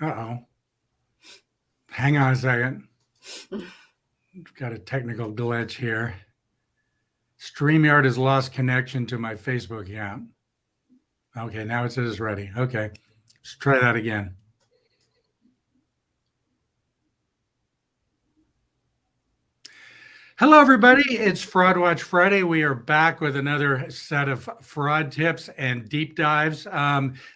Uh-oh. Hang on a second. Got a technical glitch here. StreamYard has lost connection to my Facebook account. Okay, now it says it's ready. Okay, let's try that again. Hello, everybody. It's Fraud Watch Friday. We are back with another set of fraud tips and deep dives.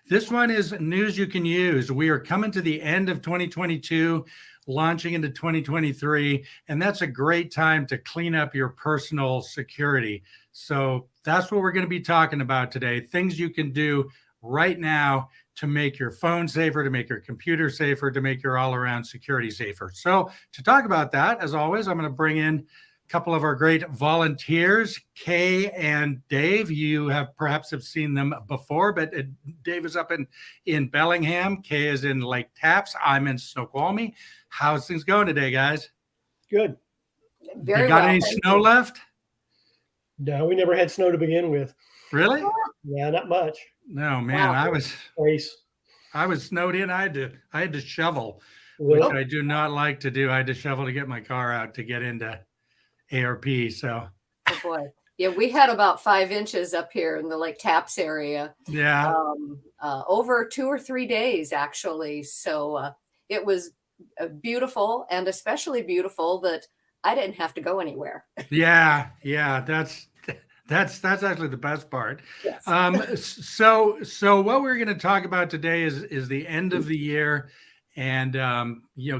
This one is news you can use. We are coming to the end of 2022, launching into 2023, and that's a great time to clean up your personal security. So that's what we're going to be talking about today. Things you can do right now to make your phone safer, to make your computer safer, to make your all-around security safer. So to talk about that, as always, I'm going to bring in couple of our great volunteers, Kay and Dave. You perhaps have seen them before, but Dave is up in Bellingham. Kay is in Lake Tapps. I'm in Snoqualmie. How's things going today, guys? Good. Very well. Got any snow left? No, we never had snow to begin with. Really? Yeah, not much. No, man. Wow. I was snowed in. I had to shovel, which I do not like to do. I had to shovel to get my car out to get into AARP. So, oh boy, yeah, we had about 5 inches up here in the Lake Tapps area. Yeah, over 2 or 3 days actually. So it was beautiful, and especially beautiful that I didn't have to go anywhere. Yeah, that's actually the best part. Yes. So what we're going to talk about today is the end of the year. And,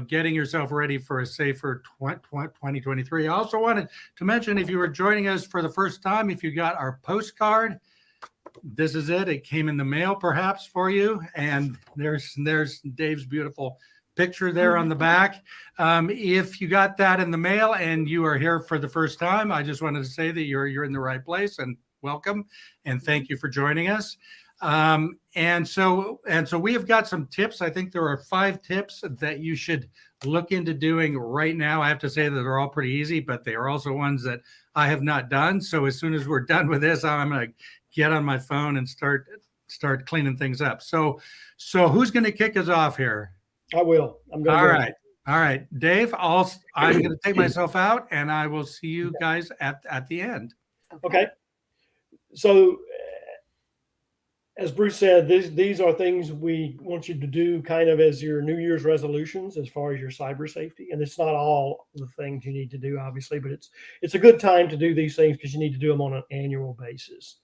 getting yourself ready for a safer 2023. I also wanted to mention, if you were joining us for the first time, if you got our postcard, this is it. It came in the mail, perhaps, for you. And there's Dave's beautiful picture there on the back. If you got that in the mail and you are here for the first time, I just wanted to say that you're in the right place, and welcome. And thank you for joining us. And so we have got some tips. I think there are 5 tips that you should look into doing right now. I have to say that they're all pretty easy, but they are also ones that I have not done. So as soon as we're done with this, I'm going to get on my phone and start cleaning things up. So who's going to kick us off here? I will. All right, Dave, I'm going to take myself out, and I will see you guys at the end. Okay. So, as Bruce said, these are things we want you to do kind of as your New Year's resolutions as far as your cyber safety. And it's not all the things you need to do, obviously, but it's a good time to do these things because you need to do them on an annual basis.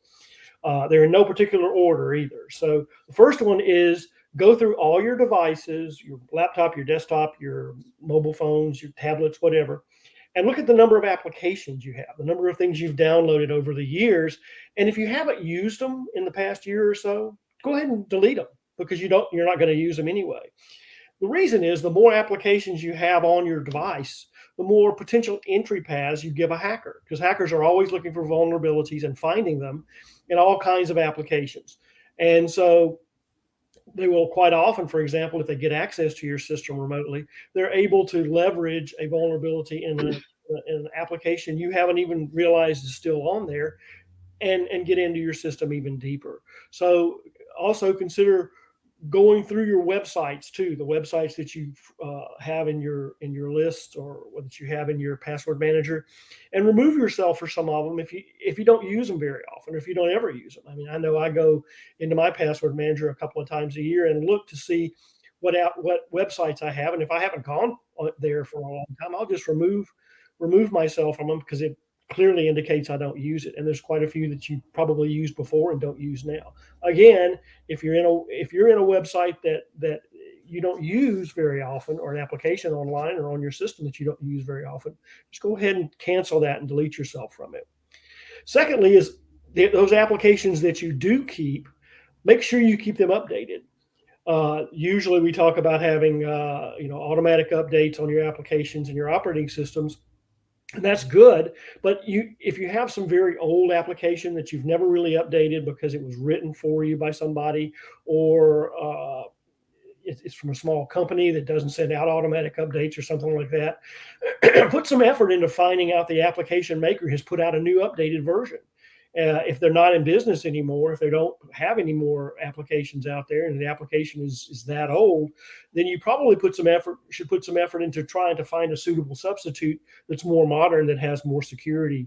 They're in no particular order either. So the first one is go through all your devices, your laptop, your desktop, your mobile phones, your tablets, whatever, and look at the number of applications you have, the number of things you've downloaded over the years. And if you haven't used them in the past year or so, go ahead and delete them because you're not going to use them anyway. The reason is the more applications you have on your device, the more potential entry paths you give a hacker, because hackers are always looking for vulnerabilities and finding them in all kinds of applications. And so they will quite often, for example, if they get access to your system remotely, they're able to leverage a vulnerability in an application you haven't even realized is still on there and get into your system even deeper. So also consider going through your websites too, the websites that you have in your list or that you have in your password manager, and remove yourself for some of them if you don't use them very often, or if you don't ever use them. I mean, I know I go into my password manager a couple of times a year and look to see what websites I have, and if I haven't gone there for a long time, I'll just remove myself from them because it clearly indicates I don't use it. And there's quite a few that you probably used before and don't use now. Again, if you're in a website that you don't use very often, or an application online or on your system that you don't use very often, just go ahead and cancel that and delete yourself from it. Secondly is those applications that you do keep, make sure you keep them updated. Usually we talk about having automatic updates on your applications and your operating systems. And that's good, but if you have some very old application that you've never really updated because it was written for you by somebody, or it's from a small company that doesn't send out automatic updates or something like that, put some effort into finding out the application maker has put out a new updated version. If they're not in business anymore, if they don't have any more applications out there, and the application is that old, then you probably should put some effort into trying to find a suitable substitute that's more modern, that has more security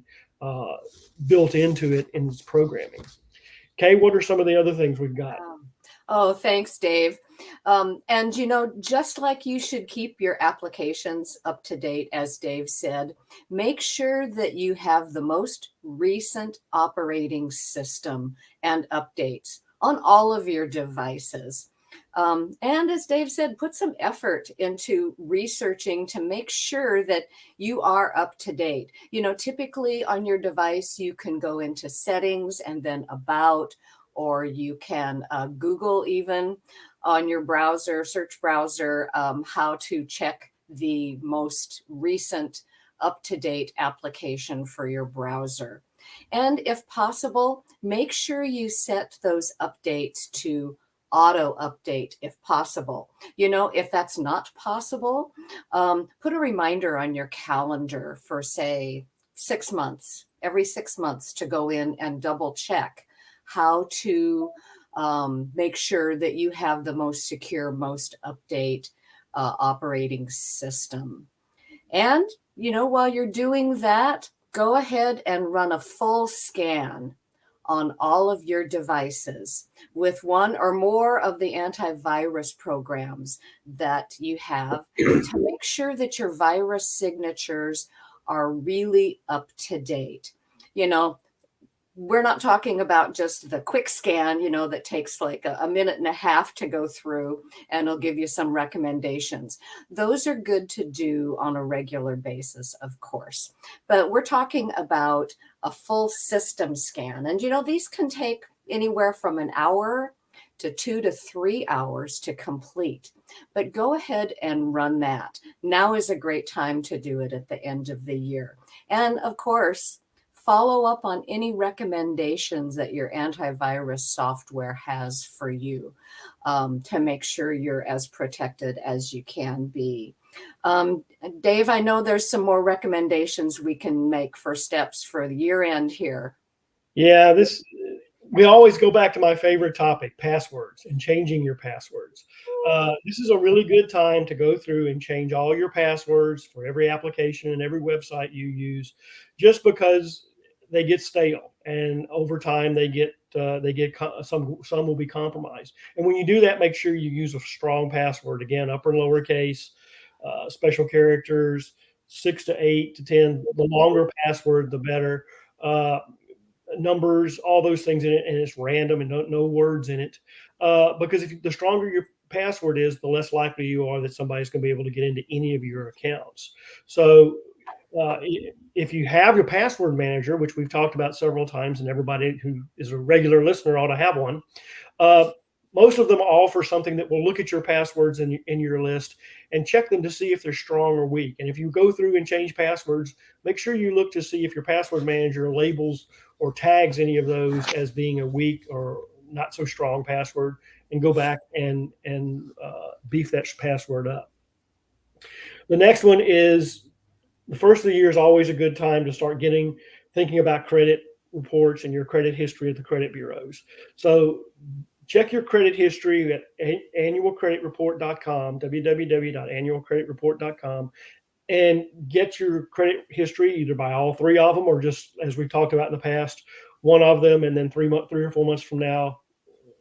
built into it in its programming. Kay, what are some of the other things we've got? Oh, thanks, Dave. And just like you should keep your applications up to date, as Dave said, make sure that you have the most recent operating system and updates on all of your devices. And as Dave said, put some effort into researching to make sure that you are up to date. Typically on your device, you can go into settings and then about, or you can Google even on your browser, search browser, how to check the most recent up-to-date application for your browser. And if possible, make sure you set those updates to auto update if possible. If that's not possible, put a reminder on your calendar for, say, 6 months, every 6 months, to go in and double check how to make sure that you have the most secure, most update operating system. And, while you're doing that, go ahead and run a full scan on all of your devices with one or more of the antivirus programs that you have to make sure that your virus signatures are really up to date. We're not talking about just the quick scan, that takes like a minute and a half to go through, and it'll give you some recommendations. Those are good to do on a regular basis, of course. But we're talking about a full system scan. And, these can take anywhere from an hour to 2 to 3 hours to complete. But go ahead and run that. Now is a great time to do it at the end of the year. And of course, follow up on any recommendations that your antivirus software has for you to make sure you're as protected as you can be. Dave, I know there's some more recommendations we can make for steps for the year end here. Yeah, we always go back to my favorite topic, passwords and changing your passwords. This is a really good time to go through and change all your passwords for every application and every website you use, just because they get stale, and over time some will be compromised. And when you do that, make sure you use a strong password. Again, upper and lowercase, special characters, 6 to 8 to 10. The longer password, the better. Numbers, all those things in it, and it's random and no words in it. Because the stronger your password is, the less likely you are that somebody's going to be able to get into any of your accounts. So if you have your password manager, which we've talked about several times, and everybody who is a regular listener ought to have one, most of them offer something that will look at your passwords in your list and check them to see if they're strong or weak. And if you go through and change passwords, make sure you look to see if your password manager labels or tags any of those as being a weak or not so strong password, and go back and beef that password up. The next one is, the first of the year is always a good time to start thinking about credit reports and your credit history at the credit bureaus. So check your credit history at annualcreditreport.com, www.annualcreditreport.com, and get your credit history either by all three of them, or just, as we've talked about in the past, one of them, and then 3 or 4 months from now,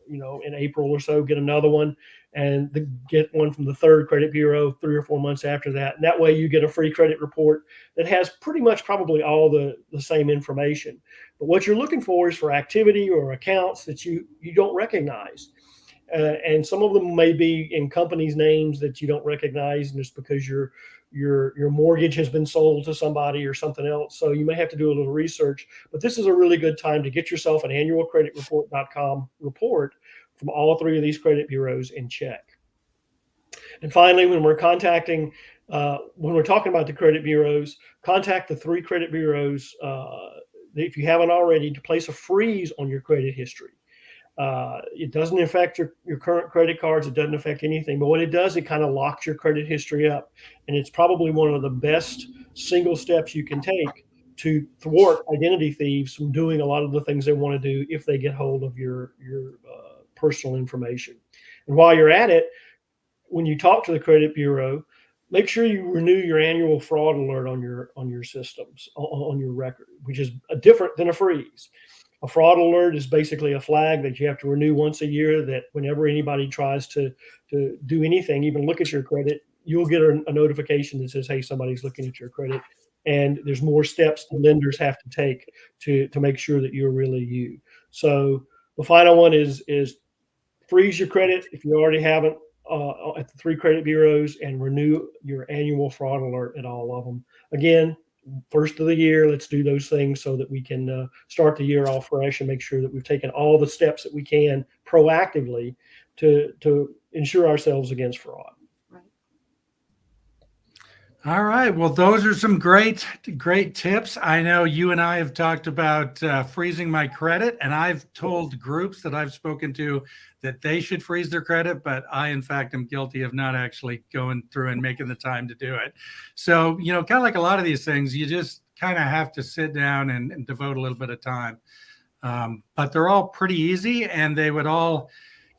in April or so, get another one, and get one from the third credit bureau 3 or 4 months after that. And that way you get a free credit report that has pretty much probably all the same information. But what you're looking for is for activity or accounts that you don't recognize. And some of them may be in companies' names that you don't recognize, and just because your mortgage has been sold to somebody or something else. So you may have to do a little research, but this is a really good time to get yourself an annualcreditreport.com report from all three of these credit bureaus and check. And finally, when we're talking about the credit bureaus, contact the 3 credit bureaus, if you haven't already, to place a freeze on your credit history. It doesn't affect your current credit cards. It doesn't affect anything. But what it does, it kind of locks your credit history up. And it's probably one of the best single steps you can take to thwart identity thieves from doing a lot of the things they want to do if they get hold of your personal information. And while you're at it, when you talk to the credit bureau, make sure you renew your annual fraud alert on your systems, on your record, which is different than a freeze. A fraud alert is basically a flag that you have to renew once a year, that whenever anybody tries to do anything, even look at your credit, you'll get a notification that says, hey, somebody's looking at your credit. And there's more steps the lenders have to take to make sure that you're really you. So the final one is freeze your credit if you already haven't at the 3 credit bureaus, and renew your annual fraud alert at all of them. Again, first of the year, let's do those things so that we can start the year off fresh and make sure that we've taken all the steps that we can proactively to ensure ourselves against fraud. All right. Well, those are some great tips. I know you and I have talked about freezing my credit, and I've told groups that I've spoken to that they should freeze their credit, but I, in fact, am guilty of not actually going through and making the time to do it. So, kind of like a lot of these things, you just kind of have to sit down and devote a little bit of time. But they're all pretty easy, and they would all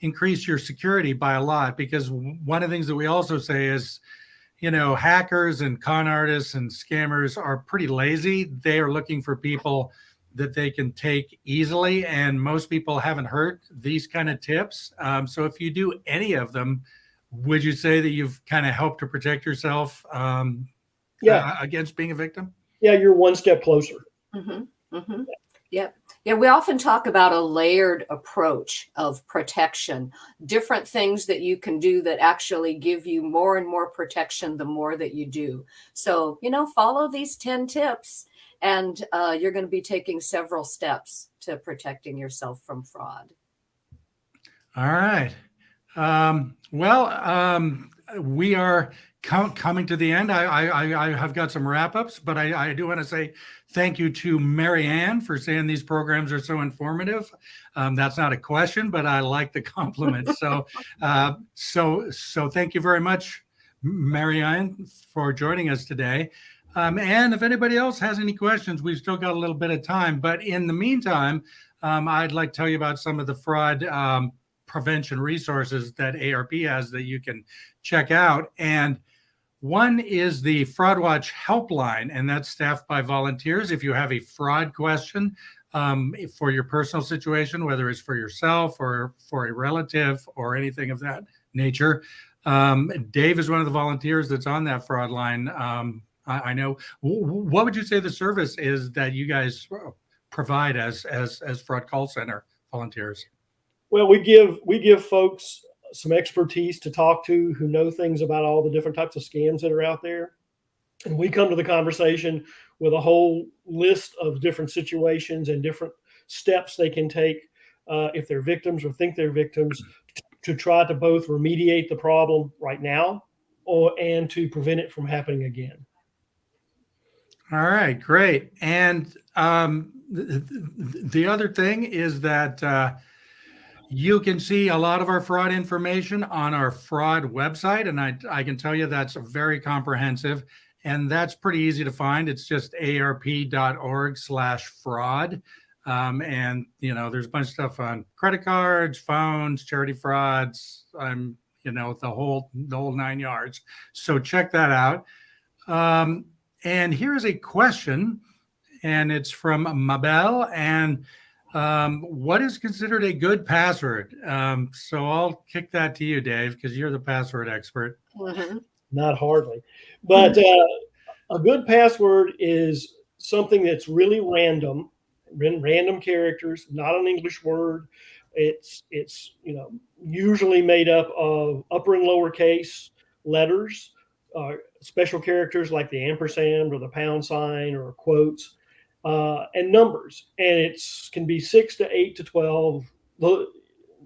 increase your security by a lot, because one of the things that we also say is, hackers and con artists and scammers are pretty lazy. They are looking for people that they can take easily, and most people haven't heard these kind of tips. So if you do any of them, would you say that you've kind of helped to protect yourself against being a victim? Yeah, you're one step closer. Mm-hmm. Mm-hmm. Yep. Yeah, we often talk about a layered approach of protection, different things that you can do that actually give you more and more protection the more that you do. So, follow these 10 tips, and you're going to be taking several steps to protecting yourself from fraud. All right. We are coming to the end. I have got some wrap-ups, but I do want to say thank you to Mary Ann for saying these programs are so informative. That's not a question, but I like the compliment. So thank you very much, Mary Ann, for joining us today. And if anybody else has any questions, we've still got a little bit of time. But in the meantime, I'd like to tell you about some of the fraud prevention resources that AARP has that you can check out. And one is the Fraud Watch Helpline, and that's staffed by volunteers. If you have a fraud question for your personal situation, whether it's for yourself or for a relative or anything of that nature, Dave is one of the volunteers that's on that fraud line. I know. What would you say the service is that you guys provide as fraud call center volunteers? Well, we give folks some expertise to talk to who know things about all the different types of scams that are out there. And we come to the conversation with a whole list of different situations and different steps they can take if they're victims or think they're victims, to try to both remediate the problem right now and to prevent it from happening again. All right, great. And the other thing is that you can see a lot of our fraud information on our fraud website, and I can tell you that's very comprehensive, and that's pretty easy to find. It's just aarp.org/fraud. And there's a bunch of stuff on credit cards, phones, charity frauds, the whole 9 yards. So check that out. And here's a question, and it's from Mabel. And what is considered a good password? So I'll kick that to you, Dave, because you're the password expert. Mm-hmm. Not hardly, but a good password is something that's really random characters, not an English word. It's usually made up of upper and lowercase letters, special characters like the ampersand or the pound sign or quotes, and numbers. And it can be 6 to 8 to 12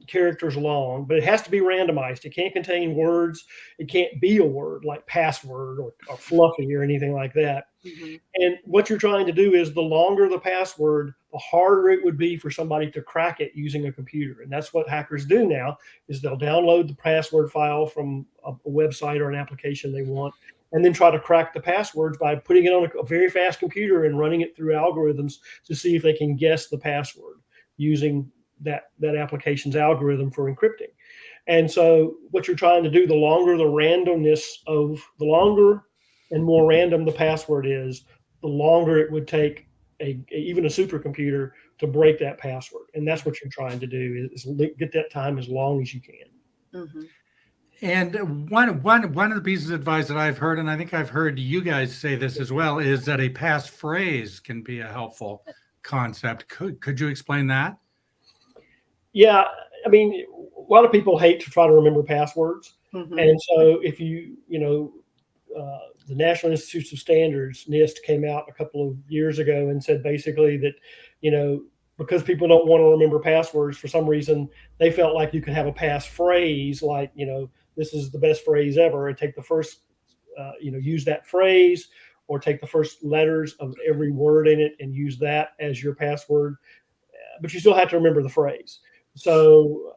characters long, but it has to be randomized. It can't contain words. It can't be a word like password or fluffy or anything like that. Mm-hmm. And what you're trying to do is, the longer the password, the harder it would be for somebody to crack it using a computer. And that's what hackers do now, is they'll download the password file from a website or an application they want, and then try to crack the passwords by putting it on a very fast computer and running it through algorithms to see if they can guess the password using that application's algorithm for encrypting. And so what you're trying to do, the longer and more random the password is, the longer it would take even a supercomputer to break that password. And that's what you're trying to do, is get that time as long as you can. Mm-hmm. And one of the pieces of advice that I've heard, and I think I've heard you guys say this as well, is that a passphrase can be a helpful concept. Could you explain that? Yeah, I mean, a lot of people hate to try to remember passwords. Mm-hmm. And so if the National Institute of Standards, NIST, came out a couple of years ago and said basically that, because people don't want to remember passwords for some reason, they felt like you could have a passphrase, like, this is the best phrase ever, and take the first, use that phrase, or take the first letters of every word in it and use that as your password. But you still have to remember the phrase. So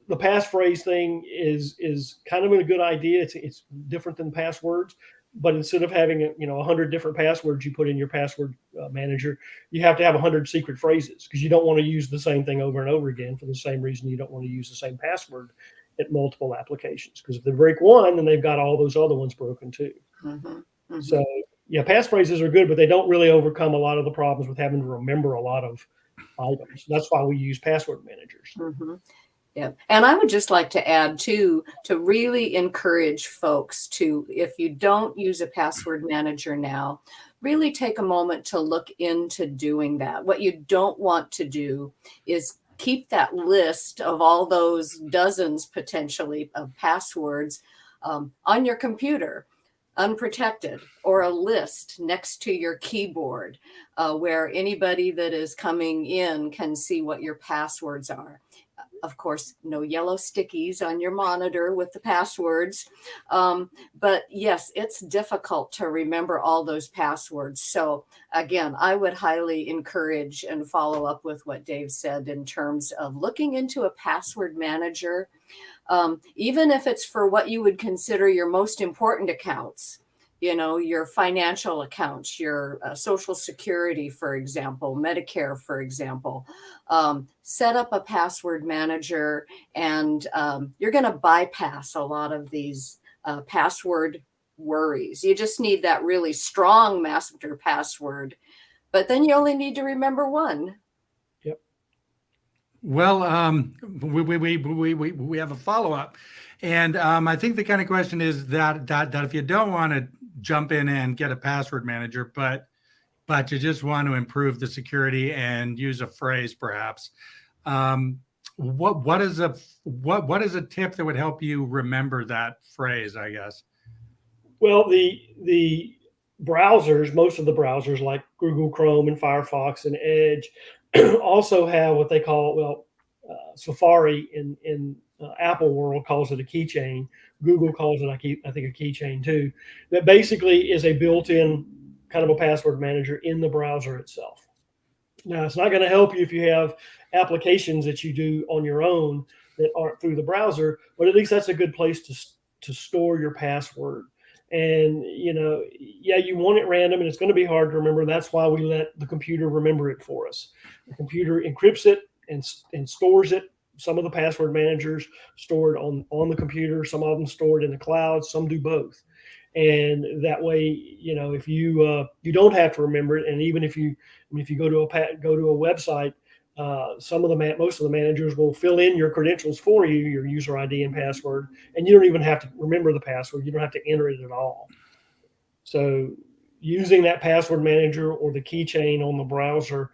the passphrase thing is kind of a good idea. It's different than passwords, but instead of having 100 different passwords you put in your password manager, you have to have 100 secret phrases, because you don't want to use the same thing over and over again, for the same reason you don't want to use the same password at multiple applications, because if they break one, then they've got all those other ones broken too. Mm-hmm. Mm-hmm. So yeah, passphrases are good, but they don't really overcome a lot of the problems with having to remember a lot of items. That's why we use password managers. Mm-hmm. Yeah. And I would just like to add too, to really encourage folks to, if you don't use a password manager now, really take a moment to look into doing that. What you don't want to do is keep that list of all those dozens potentially of passwords on your computer, unprotected, or a list next to your keyboard where anybody that is coming in can see what your passwords are. Of course, no yellow stickies on your monitor with the passwords. But yes, it's difficult to remember all those passwords. So again, I would highly encourage and follow up with what Dave said in terms of looking into a password manager, even if it's for what you would consider your most important accounts. Your financial accounts, your Social Security, for example, Medicare, for example. Set up a password manager, and you're going to bypass a lot of these password worries. You just need that really strong master password, but then you only need to remember one. Yep. Well, we have a follow-up, and I think the kind of question is that if you don't want to jump in and get a password manager, but you just want to improve the security and use a phrase, perhaps. What is a tip that would help you remember that phrase, I guess? Well, the browsers, most of the browsers like Google Chrome and Firefox and Edge, also have what they call, Safari in Apple world calls it a keychain. Google calls it, I think, a keychain too. That basically is a built-in kind of a password manager in the browser itself. Now, it's not going to help you if you have applications that you do on your own that aren't through the browser, but at least that's a good place to store your password. And, you want it random, and it's going to be hard to remember. That's why we let the computer remember it for us. The computer encrypts it and stores it. Some of the password managers stored on the computer, some of them stored in the cloud, some do both. And that way, if you don't have to remember it, and even if you go to a website, most of the managers will fill in your credentials for you, your user ID and password, and you don't even have to remember the password. You don't have to enter it at all. So using that password manager or the keychain on the browser,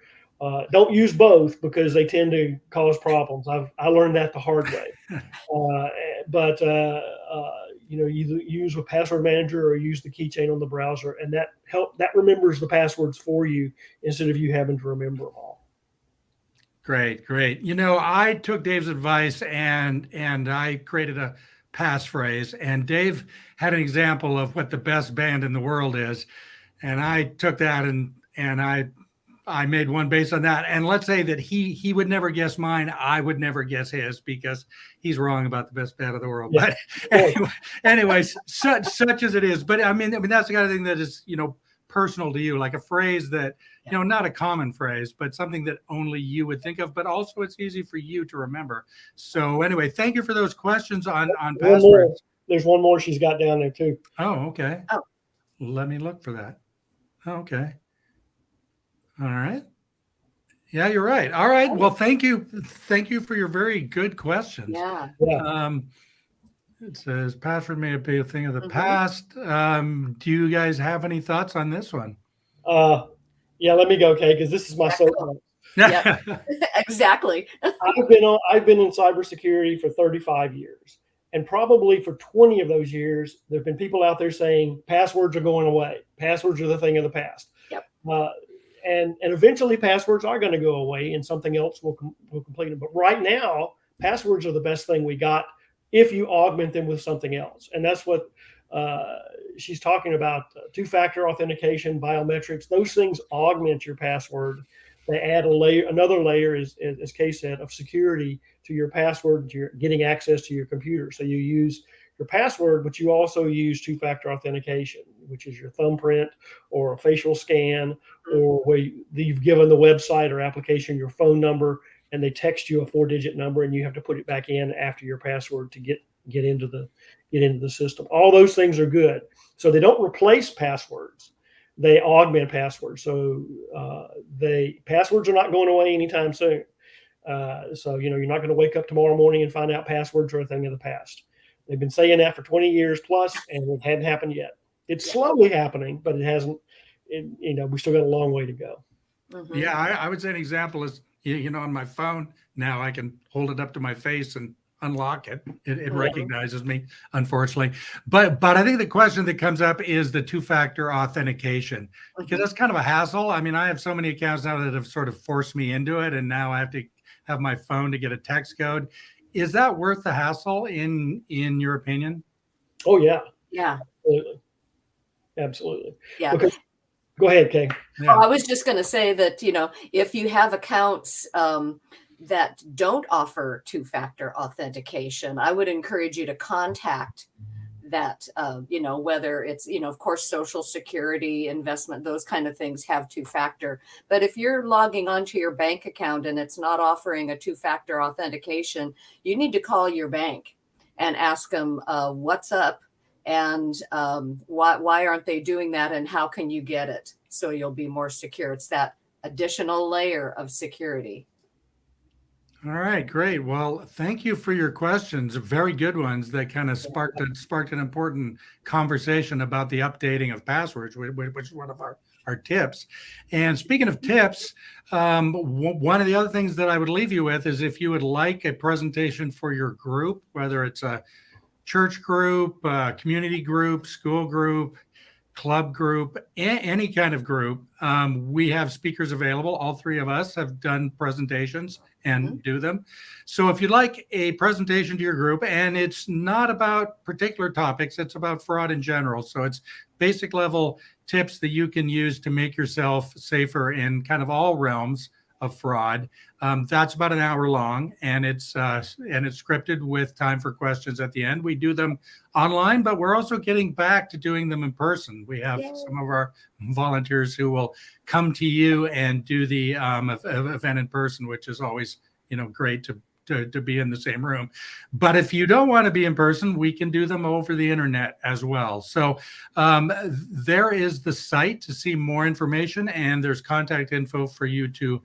don't use both, because they tend to cause problems. I learned that the hard way. But either use a password manager or use the keychain on the browser, and that remembers the passwords for you instead of you having to remember them all. Great. I took Dave's advice and I created a passphrase, and Dave had an example of what the best band in the world is, and I took that and I I made one based on that. And let's say that he would never guess mine. I would never guess his because he's wrong about the best bet of the world. Yeah. But anyways, such as it is. But I mean, that's the kind of thing that is, personal to you, like a phrase that, not a common phrase, but something that only you would think of, but also it's easy for you to remember. So anyway, thank you for those questions on passwords. There's one more she's got down there too. Oh, okay. Oh. Let me look for that. Okay. All right. Yeah, you're right. All right. Well, thank you. Thank you for your very good questions. Yeah. It says password may be a thing of the past. Do you guys have any thoughts on this one? Yeah, let me go, Kay, because this is my soapbox. Yeah, exactly. I've been in cybersecurity for 35 years, and probably for 20 of those years, there've been people out there saying passwords are going away. Passwords are the thing of the past. Yep. And eventually, passwords are going to go away, and something else will complete them. But right now, passwords are the best thing we got if you augment them with something else, and that's what she's talking about. Two-factor authentication, biometrics; those things augment your password. They add another layer, as Kay said, of security to your password, to your getting access to your computer. So you use your password, but you also use two-factor authentication, which is your thumbprint or a facial scan, or where you've given the website or application your phone number, and they text you a 4-digit number, and you have to put it back in after your password to get into the system. All those things are good. So they don't replace passwords; they augment passwords. So passwords are not going away anytime soon. So you're not going to wake up tomorrow morning and find out passwords are a thing of the past. They've been saying that for 20 years plus, and it hadn't happened yet. It's slowly happening, but it hasn't. We still got a long way to go. Mm-hmm. Yeah, I would say an example is, on my phone now, I can hold it up to my face and unlock it. It recognizes me, unfortunately. But I think the question that comes up is the two-factor authentication, because that's kind of a hassle. I mean, I have so many accounts now that have sort of forced me into it, and now I have to have my phone to get a text code. Is that worth the hassle in your opinion? Oh yeah. Yeah. Absolutely. Yeah. Okay. Go ahead, Kay. Yeah. I was just going to say that, if you have accounts that don't offer two-factor authentication, I would encourage you to contact that, whether it's, of course, Social Security, investment, those kind of things have two-factor. But if you're logging onto your bank account and it's not offering a two-factor authentication, you need to call your bank and ask them what's up. And why aren't they doing that, and how can you get it so you'll be more secure? It's that additional layer of security. All right, great. Well, thank you for your questions. Very good ones that kind of sparked an important conversation about the updating of passwords, which is one of our tips. And speaking of tips, one of the other things that I would leave you with is, if you would like a presentation for your group, whether it's a church group, community group, school group, club group, any kind of group, we have speakers available. All three of us have done presentations and do them. So if you'd like a presentation to your group, and it's not about particular topics, it's about fraud in general. So it's basic level tips that you can use to make yourself safer in kind of all realms of fraud. That's about an hour long, and it's scripted with time for questions at the end. We do them online, but we're also getting back to doing them in person. We have some of our volunteers who will come to you and do the event in person, which is always great to be in the same room. But if you don't want to be in person, we can do them over the internet as well. So there is the site to see more information, and there's contact info for you to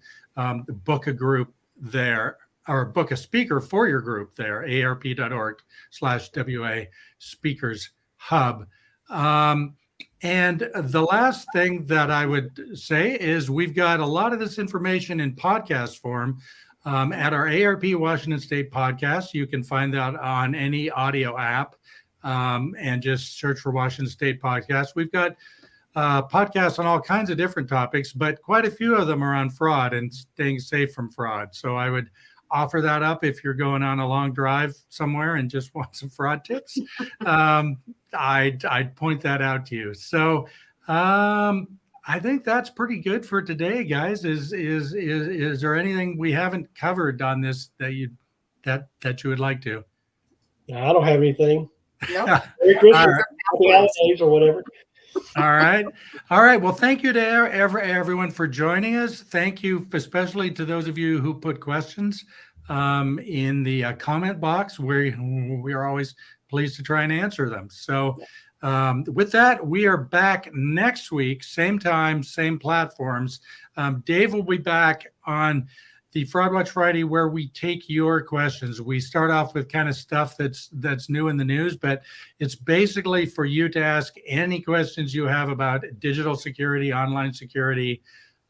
book a group there, or book a speaker for your group there, aarp.org/WA Speakers Hub. And the last thing that I would say is, we've got a lot of this information in podcast form at our AARP Washington State podcast. You can find that on any audio app, and just search for Washington State Podcast. We've got podcasts on all kinds of different topics, but quite a few of them are on fraud and staying safe from fraud. So I would offer that up if you're going on a long drive somewhere and just want some fraud tips. I'd point that out to you. So I think that's pretty good for today, guys. Is there anything we haven't covered on this that you would like to? No, I don't have anything. Nope. Merry All Christmas, right. happy holidays, or whatever. All right. All right. Well, thank you to everyone for joining us. Thank you especially to those of you who put questions in the comment box, where we are always pleased to try and answer them. So with that, we are back next week, same time, same platforms. Dave will be back on the Fraud Watch Friday, where we take your questions. We start off with kind of stuff that's new in the news, but it's basically for you to ask any questions you have about digital security, online security,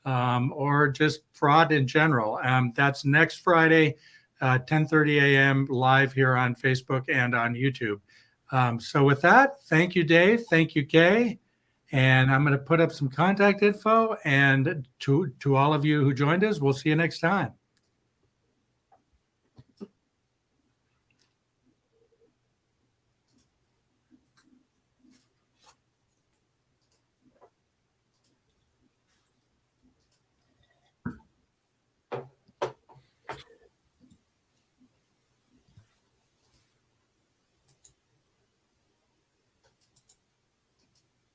or just fraud in general. That's next Friday, 10:30 a.m. live here on Facebook and on YouTube. So with that, thank you, Dave. Thank you, Kay. And I'm going to put up some contact info. And to all of you who joined us, we'll see you next time.